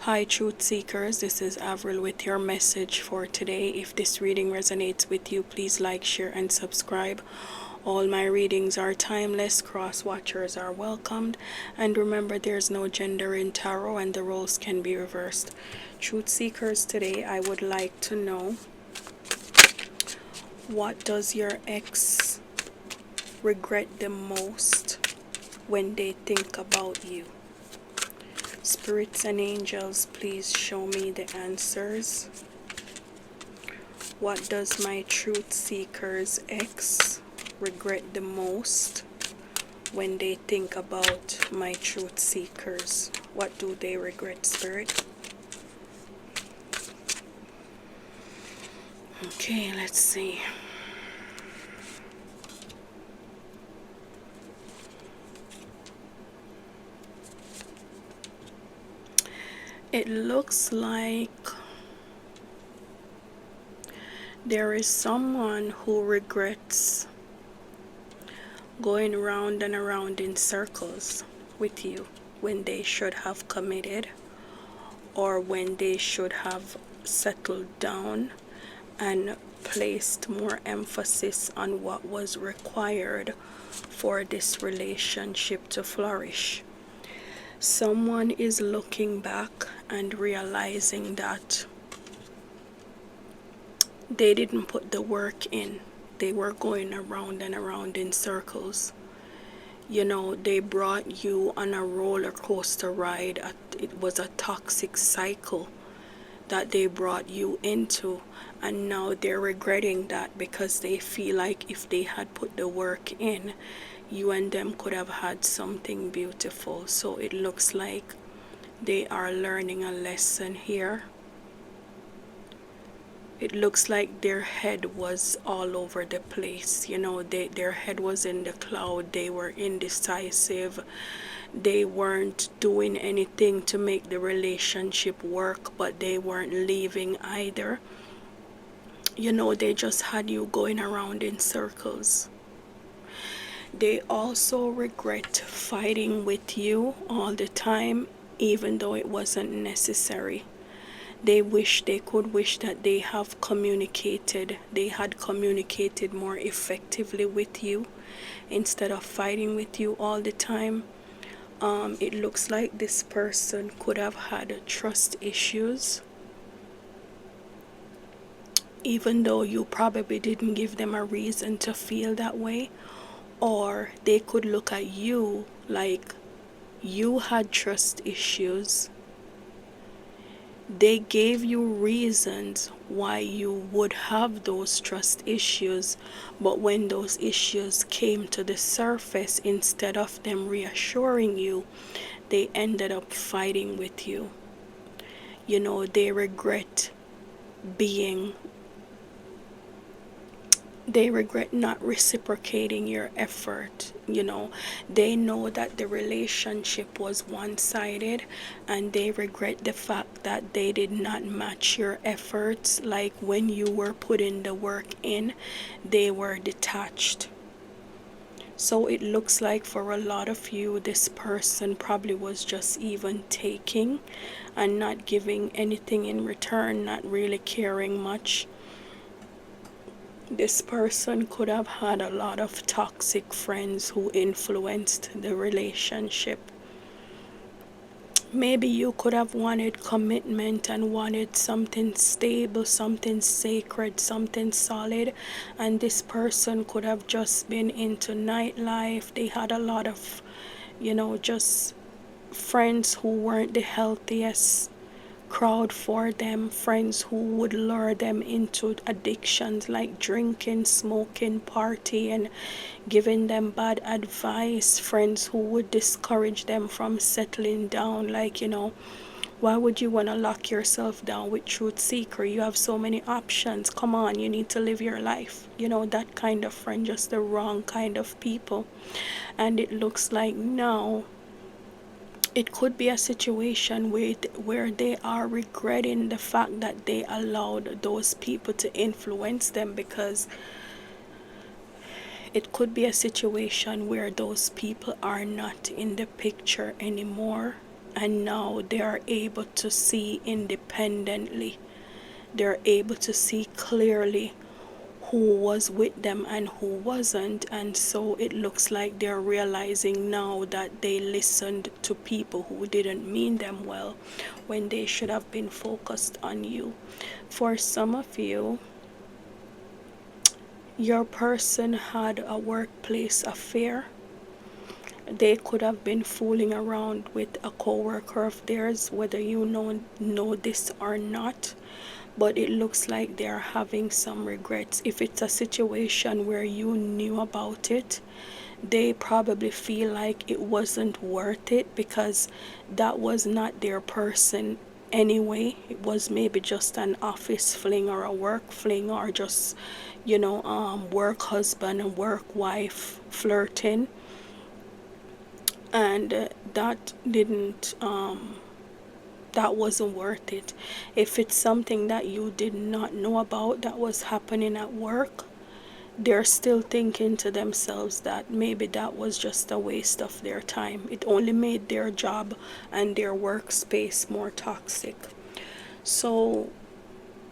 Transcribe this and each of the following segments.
Hi truth seekers, this is Avril with your message for today. If this reading resonates with you, please like, share and subscribe. All my readings are timeless, cross watchers are welcomed, and remember there's no gender in tarot and the roles can be reversed. Truth seekers, today I would like to know, what does your ex regret the most when they think about you? Spirits and angels, please show me the answers. What does my truth seeker's ex regret the most when they think about my truth seekers? What do they regret, Spirit? Okay, let's see. It looks like there is someone who regrets going round and around in circles with you when they should have committed, or when they should have settled down and placed more emphasis on what was required for this relationship to flourish. Someone is looking back and realizing that they didn't put the work in. They were going around and around in circles. You know, they brought you on a roller coaster ride. It was a toxic cycle that they brought you into, and now they're regretting that because they feel like if they had put the work in, you and them could have had something beautiful. So it looks like they are learning a lesson here. It looks like their head was all over the place. You know, their head was in the cloud. They were indecisive. They weren't doing anything to make the relationship work, but they weren't leaving either. You know, they just had you going around in circles. They also regret fighting with you all the time, even though it wasn't necessary. They could wish that they had communicated more effectively with you instead of fighting with you all the time. It looks like this person could have had trust issues, even though you probably didn't give them a reason to feel that way. Or they could look at you like you had trust issues. They gave you reasons why you would have those trust issues, but when those issues came to the surface, instead of them reassuring you, they ended up fighting with you. You know, they regret not reciprocating your effort. You know, they know that the relationship was one-sided, and they regret the fact that they did not match your efforts. Like when you were putting the work in, they were detached. So it looks like for a lot of you, this person probably was just even taking and not giving anything in return, not really caring much. This person could have had a lot of toxic friends who influenced the relationship. Maybe you could have wanted commitment and wanted something stable, something sacred, something solid, and this person could have just been into nightlife. They had a lot of, you know, just friends who weren't the healthiest crowd for them, friends who would lure them into addictions like drinking, smoking, party, and giving them bad advice, friends who would discourage them from settling down. Like, you know, why would you want to lock yourself down with truth seeker? You have so many options. Come on, you need to live your life. You know, that kind of friend, just the wrong kind of people. And it looks like now it could be a situation where they are regretting the fact that they allowed those people to influence them, because it could be a situation where those people are not in the picture anymore, and now they are able to see independently. They're able to see clearly who was with them and who wasn't, and so it looks like they're realizing now that they listened to people who didn't mean them well when they should have been focused on you. For some of you, your person had a workplace affair. They could have been fooling around with a coworker of theirs, whether you know this or not, but it looks like they're having some regrets. If it's a situation where you knew about it, they probably feel like it wasn't worth it because that was not their person anyway. It was maybe just an office fling or a work fling, or just work husband and work wife flirting, and that wasn't worth it. If it's something that you did not know about that was happening at work, they're still thinking to themselves that maybe that was just a waste of their time. It only made their job and their workspace more toxic. So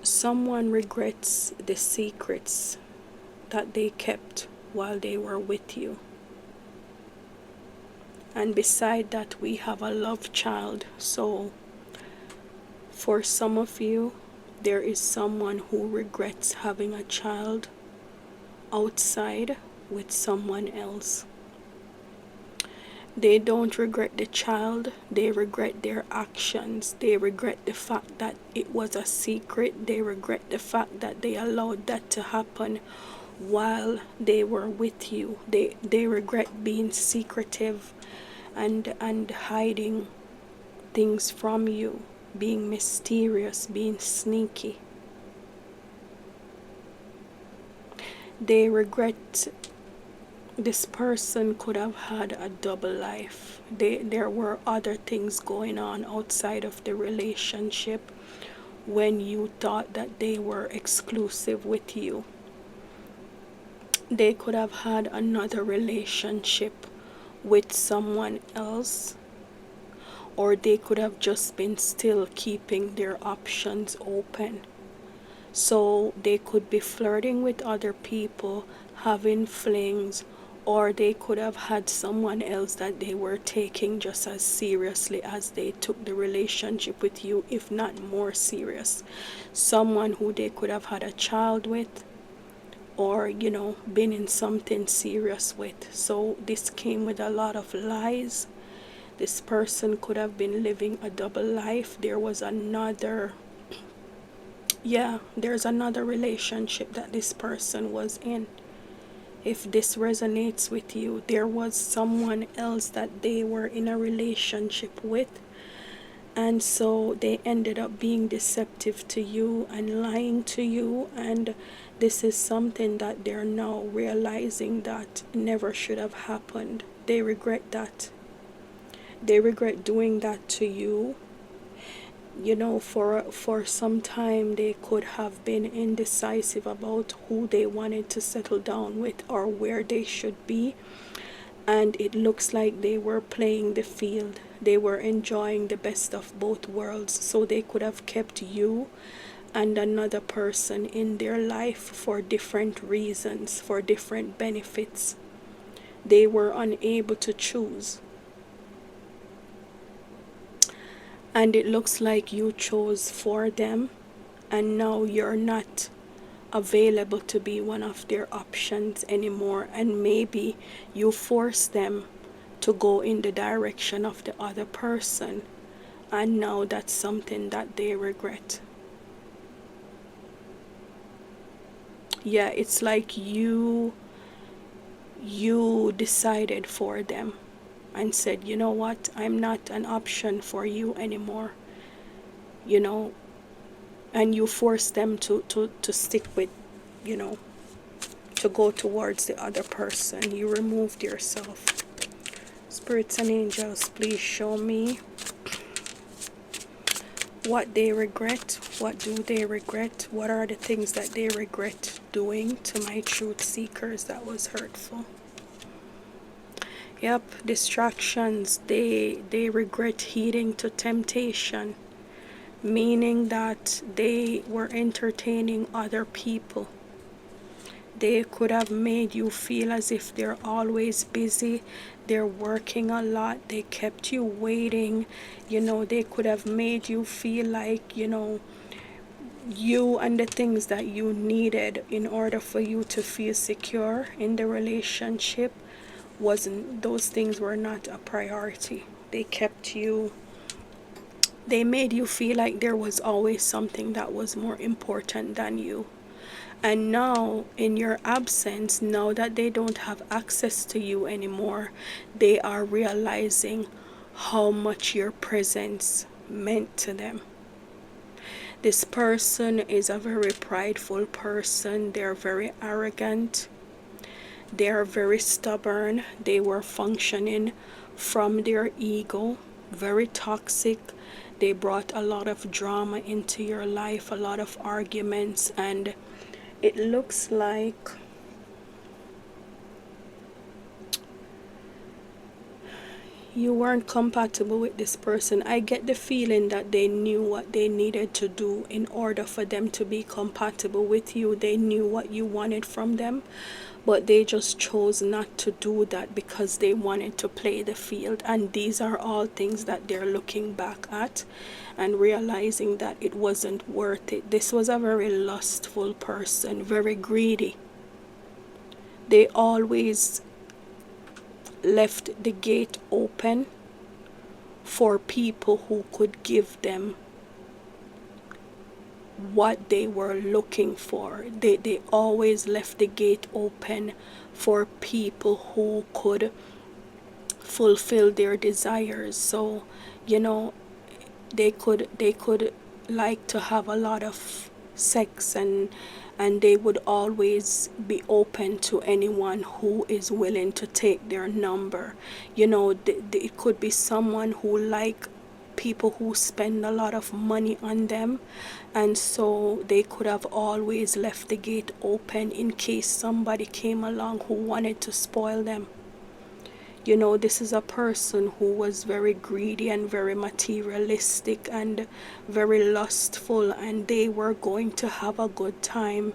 someone regrets the secrets that they kept while they were with you. And beside that, we have a love child. So for some of you, there is someone who regrets having a child outside with someone else. They don't regret the child, they regret their actions. They regret the fact that it was a secret. They regret the fact that they allowed that to happen while they were with you. They regret being secretive and hiding things from you, being mysterious, being sneaky. They regret this person could have had a double life. There were other things going on outside of the relationship when you thought that they were exclusive with you. They could have had another relationship with someone else, or they could have just been still keeping their options open. So they could be flirting with other people, having flings, or they could have had someone else that they were taking just as seriously as they took the relationship with you, if not more serious. Someone who they could have had a child with, or been in something serious with. So this came with a lot of lies. This person could have been living a double life. There's another relationship that this person was in. If this resonates with you, there was someone else that they were in a relationship with, and so they ended up being deceptive to you and lying to you, and this is something that they're now realizing that never should have happened. They regret that. They regret doing that to you. For some time they could have been indecisive about who they wanted to settle down with or where they should be, and it looks like they were playing the field. They were enjoying the best of both worlds, so they could have kept you and another person in their life for different reasons, for different benefits. They were unable to choose. And it looks like you chose for them, and now you're not available to be one of their options anymore, and maybe you force them to go in the direction of the other person, and now that's something that they regret. Yeah, it's like you decided for them and said, you know what, I'm not an option for you anymore, and you force them to stick with, to go towards the other person. You removed yourself. Spirits and angels, please show me what they regret. What do they regret? What are the things that they regret doing to my truth seekers that was hurtful? Yep, distractions. They regret heeding to temptation, meaning that they were entertaining other people. They could have made you feel as if they're always busy, they're working a lot, they kept you waiting. They could have made you feel like, you and the things that you needed in order for you to feel secure in the relationship wasn't, those things were not a priority. They made you feel like there was always something that was more important than you. And now, in your absence, now that they don't have access to you anymore, they are realizing how much your presence meant to them. This person is a very prideful person. They're very arrogant. They are very stubborn. They were functioning from their ego, very toxic. They brought a lot of drama into your life, a lot of arguments, and it looks like you weren't compatible with this person. I get the feeling that they knew what they needed to do in order for them to be compatible with you. They knew what you wanted from them, but they just chose not to do that because they wanted to play the field. And these are all things that they're looking back at and realizing that it wasn't worth it. This was a very lustful person, very greedy. They always left the gate open for people who could give them what they were looking for. They always left the gate open for people who could fulfill their desires. So, they could like to have a lot of sex, and they would always be open to anyone who is willing to take their number. It could be someone who like people who spend a lot of money on them, and so they could have always left the gate open in case somebody came along who wanted to spoil them. This is a person who was very greedy and very materialistic and very lustful, and they were going to have a good time,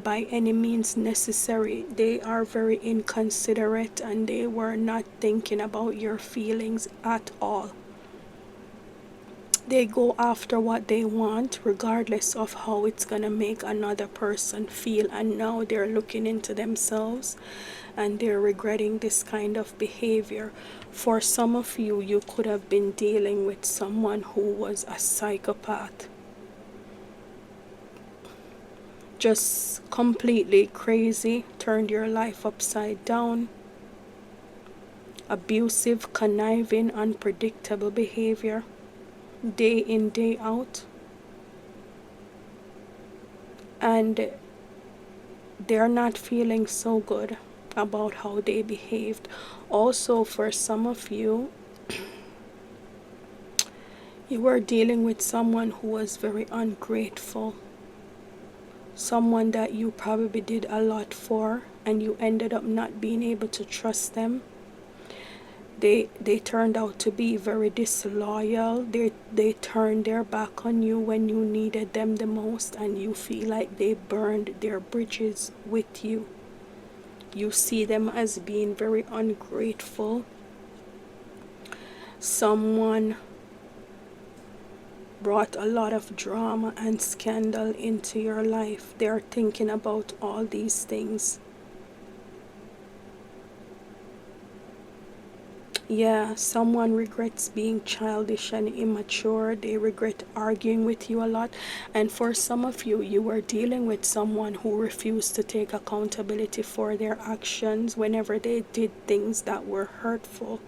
by any means necessary. They are very inconsiderate, and they were not thinking about your feelings at all. They go after what they want regardless of how it's gonna make another person feel, and now they're looking into themselves and they're regretting this kind of behavior. For some of you, you could have been dealing with someone who was a psychopath, just completely crazy, turned your life upside down, abusive, conniving, unpredictable behavior, day in, day out. And they're not feeling so good about how they behaved. Also, for some of you, you were dealing with someone who was very ungrateful, someone that you probably did a lot for, and you ended up not being able to trust them. They turned out to be very disloyal. They turned their back on you when you needed them the most, and you feel like they burned their bridges with you. You see them as being very ungrateful. Someone brought a lot of drama and scandal into your life. They're thinking about all these things. Yeah, someone regrets being childish and immature. They regret arguing with you a lot. And for some of you, you were dealing with someone who refused to take accountability for their actions whenever they did things that were hurtful.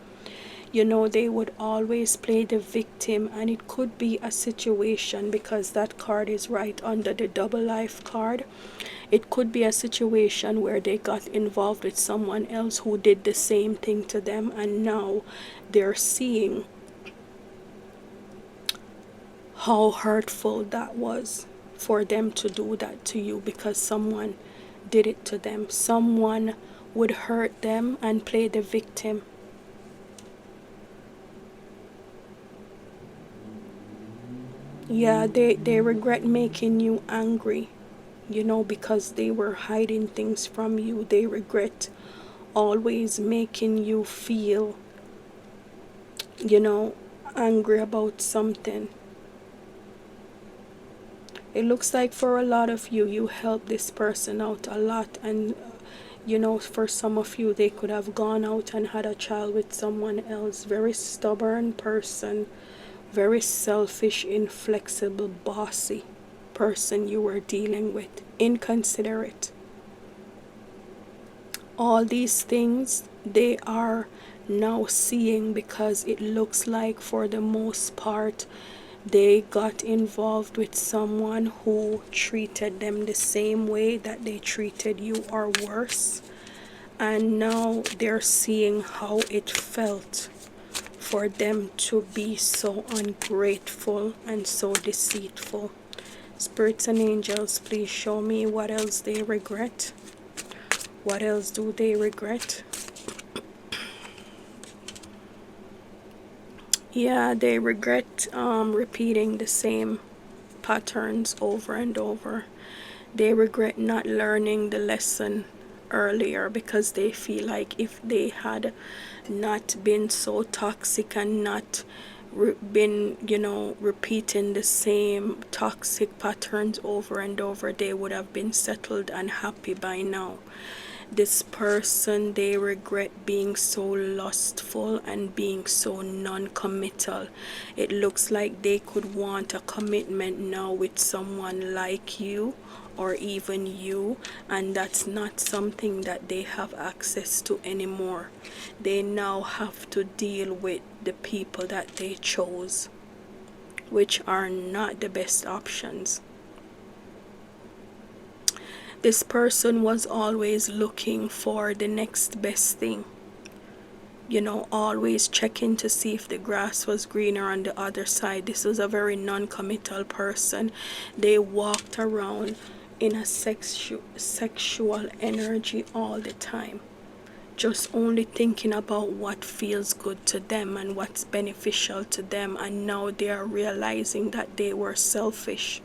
They would always play the victim, and it could be a situation, because that card is right under the double life card. It could be a situation where they got involved with someone else who did the same thing to them, and now they're seeing how hurtful that was for them to do that to you, because someone did it to them. Someone would hurt them and play the victim. Yeah, they regret making you angry, because they were hiding things from you. They regret always making you feel, you know, angry about something. It looks like for a lot of you, you helped this person out a lot, and for some of you, they could have gone out and had a child with someone else. Very stubborn person, very selfish, inflexible, bossy person you were dealing with, inconsiderate. All these things they are now seeing, because it looks like for the most part they got involved with someone who treated them the same way that they treated you or worse, and now they're seeing how it felt for them to be so ungrateful and so deceitful. Spirits and angels, please show me what else they regret. What else do they regret? Yeah, they regret repeating the same patterns over and over. They regret not learning the lesson earlier, because they feel like if they had not been so toxic and not been, repeating the same toxic patterns over and over, they would have been settled and happy by now. This person, they regret being so lustful and being so non-committal. It looks like they could want a commitment now with someone like you or even you, and that's not something that they have access to anymore. They now have to deal with the people that they chose, which are not the best options. This person was always looking for the next best thing, always checking to see if the grass was greener on the other side. This was a very non-committal person. They walked around in a sexual energy all the time, just only thinking about what feels good to them and what's beneficial to them, and now they are realizing that they were selfish.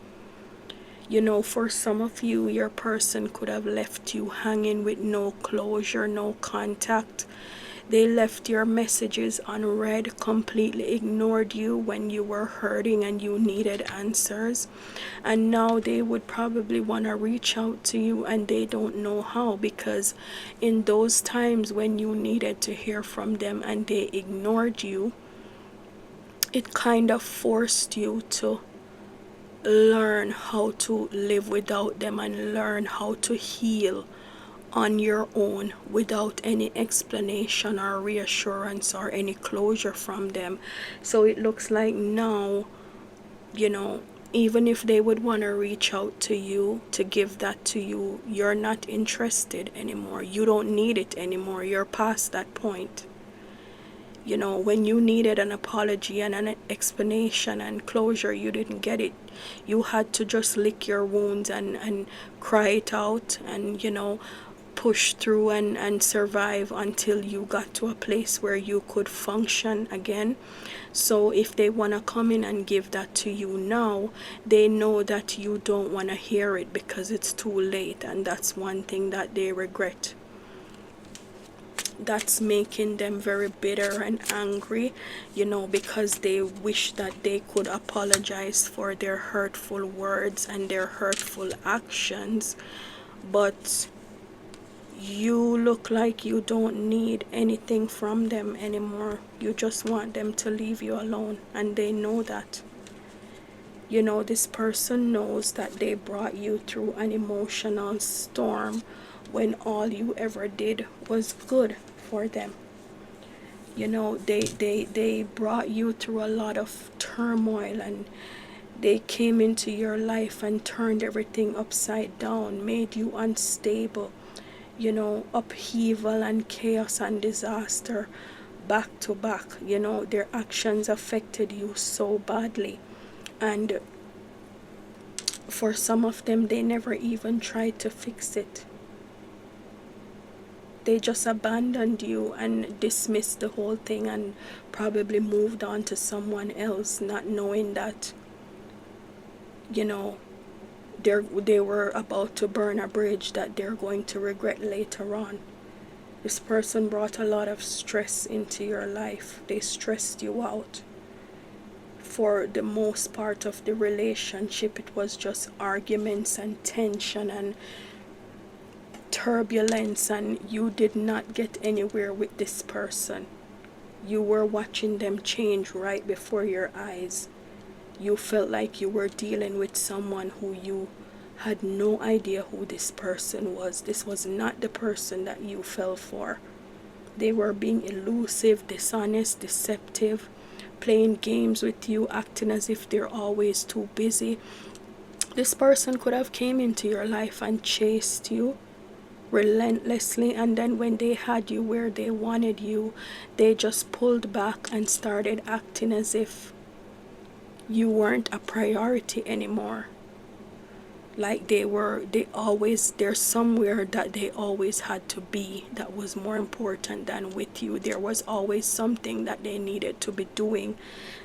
For some of you, your person could have left you hanging with no closure, no contact. They left your messages unread, completely ignored you when you were hurting and you needed answers. And now they would probably want to reach out to you and they don't know how, because in those times when you needed to hear from them and they ignored you, it kind of forced you to learn how to live without them and learn how to heal on your own without any explanation or reassurance or any closure from them. So it looks like now, even if they would want to reach out to you to give that to you, you're not interested anymore. You don't need it anymore. You're past that point. When you needed an apology and an explanation and closure, you didn't get it. You had to just lick your wounds and cry it out and, push through and survive until you got to a place where you could function again. So if they want to come in and give that to you now, they know that you don't want to hear it because it's too late, and that's one thing that they regret. That's making them very bitter and angry, because they wish that they could apologize for their hurtful words and their hurtful actions. But you look like you don't need anything from them anymore. You just want them to leave you alone, and they know that. This person knows that they brought you through an emotional storm when all you ever did was good for them. They brought you through a lot of turmoil, and they came into your life and turned everything upside down, made you unstable, upheaval and chaos and disaster back to back. Their actions affected you so badly, and for some of them, they never even tried to fix it. They just abandoned you and dismissed the whole thing and probably moved on to someone else, not knowing that, you know, they were about to burn a bridge that they're going to regret later on. This person brought a lot of stress into your life. They stressed you out. For the most part of the relationship, it was just arguments and tension and turbulence, and you did not get anywhere with this person. You were watching them change right before your eyes. You felt like you were dealing with someone who you had no idea who this person was. This was not the person that you fell for. They were being elusive, dishonest, deceptive, playing games with you, acting as if they're always too busy. This person could have came into your life and chased you relentlessly, and then when they had you where they wanted you, they just pulled back and started acting as if you weren't a priority anymore. Like there's somewhere that they always had to be that was more important than with you. There was always something that they needed to be doing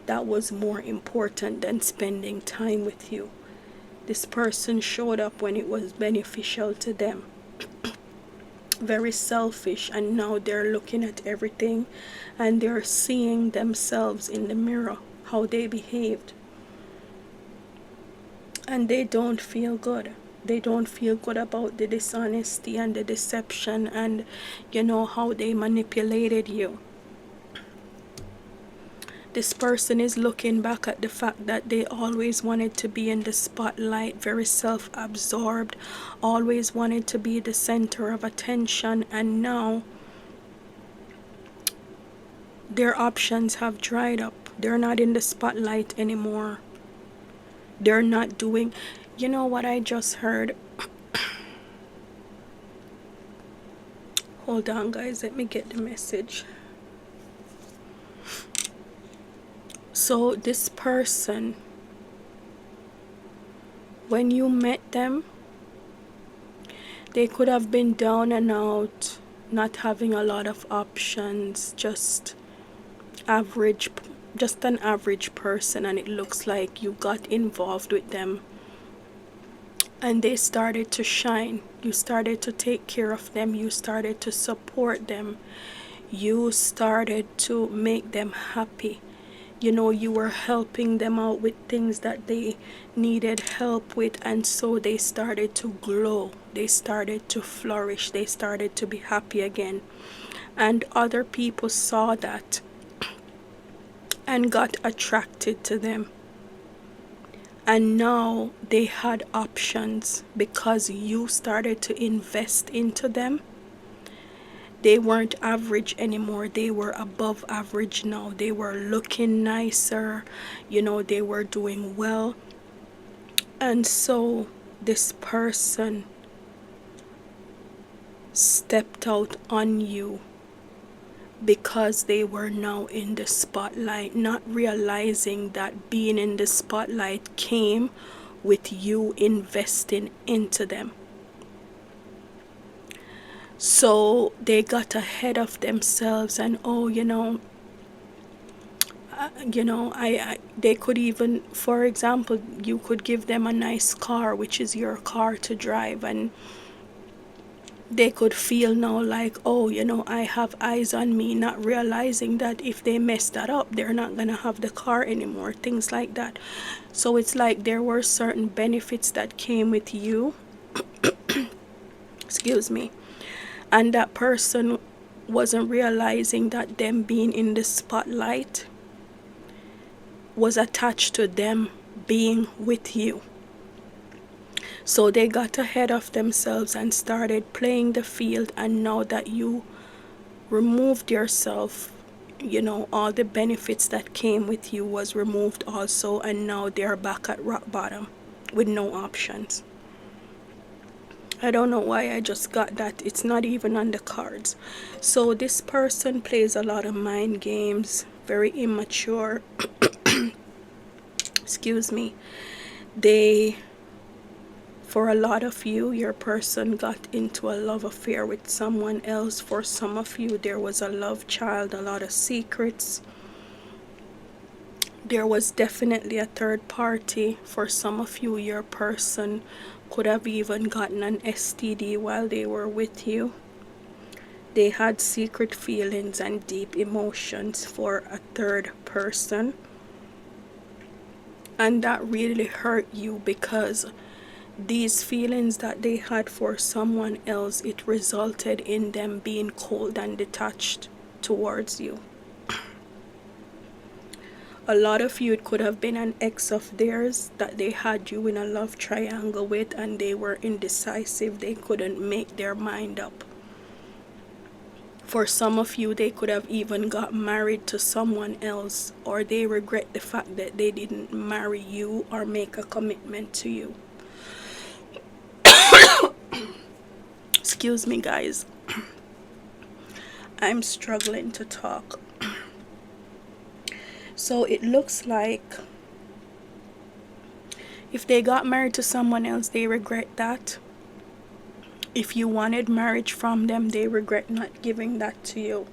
that was more important than spending time with you. This person showed up when it was beneficial to them. Very selfish, and now they're looking at everything and they're seeing themselves in the mirror, how they behaved, and they don't feel good. They don't feel good about the dishonesty and the deception and how they manipulated you. This person is looking back at the fact that they always wanted to be in the spotlight, very self-absorbed, always wanted to be the center of attention, and now their options have dried up. They're not in the spotlight anymore. They're not doing, what I just heard? Hold on, guys, let me get the message. So this person, when you met them, they could have been down and out, not having a lot of options, just an average person, and it looks like you got involved with them and they started to shine. You started to take care of them, you started to support them, you started to make them happy. You were helping them out with things that they needed help with, and so they started to glow, they started to flourish, they started to be happy again. And other people saw that and got attracted to them. And now they had options because you started to invest into them. They weren't average anymore. They were above average now. They were looking nicer. They were doing well. And so this person stepped out on you because they were now in the spotlight, not realizing that being in the spotlight came with you investing into them. So they got ahead of themselves and they could even, for example, you could give them a nice car, which is your car to drive, and they could feel now like, I have eyes on me, not realizing that if they mess that up, they're not gonna have the car anymore, things like that. So it's like there were certain benefits that came with you excuse me, and that person wasn't realizing that them being in the spotlight was attached to them being with you. So they got ahead of themselves and started playing the field, and now that you removed yourself, all the benefits that came with you was removed also, and now they're back at rock bottom with no options. I don't know why I just got that. It's not even on the cards. So this person plays a lot of mind games, very immature. Excuse me. They For a lot of you, your person got into a love affair with someone else. For some of you, there was a love child, a lot of secrets. There was definitely a third party. For some of you, your person could have even gotten an STD while they were with you. They had secret feelings and deep emotions for a third person. And that really hurt you, because these feelings that they had for someone else, it resulted in them being cold and detached towards you. A lot of you, it could have been an ex of theirs that they had you in a love triangle with, and they were indecisive. They couldn't make their mind up. For some of you, they could have even got married to someone else, or they regret the fact that they didn't marry you or make a commitment to you. Excuse me, guys. I'm struggling to talk. So it looks like if they got married to someone else, they regret that. If you wanted marriage from them, they regret not giving that to you.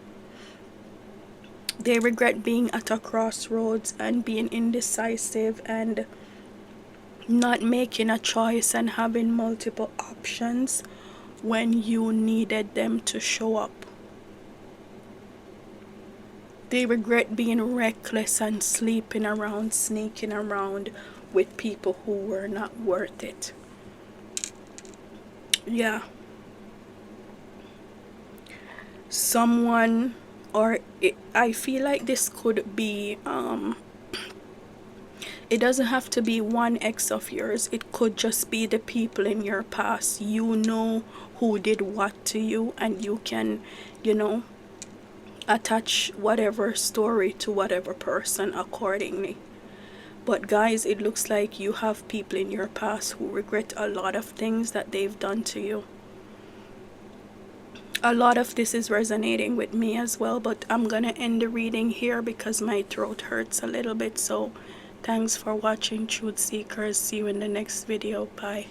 They regret being at a crossroads and being indecisive and not making a choice and having multiple options when you needed them to show up. They regret being reckless and sleeping around, sneaking around with people who were not worth it. Yeah. Someone, I feel like this could be, it doesn't have to be one ex of yours. It could just be the people in your past. You know who did what to you, and you can, attach whatever story to whatever person accordingly. But guys, it looks like you have people in your past who regret a lot of things that they've done to you. A lot of this is resonating with me as well, but I'm gonna end the reading here because my throat hurts a little bit. So thanks for watching, Truth Seekers. See you in the next video. Bye.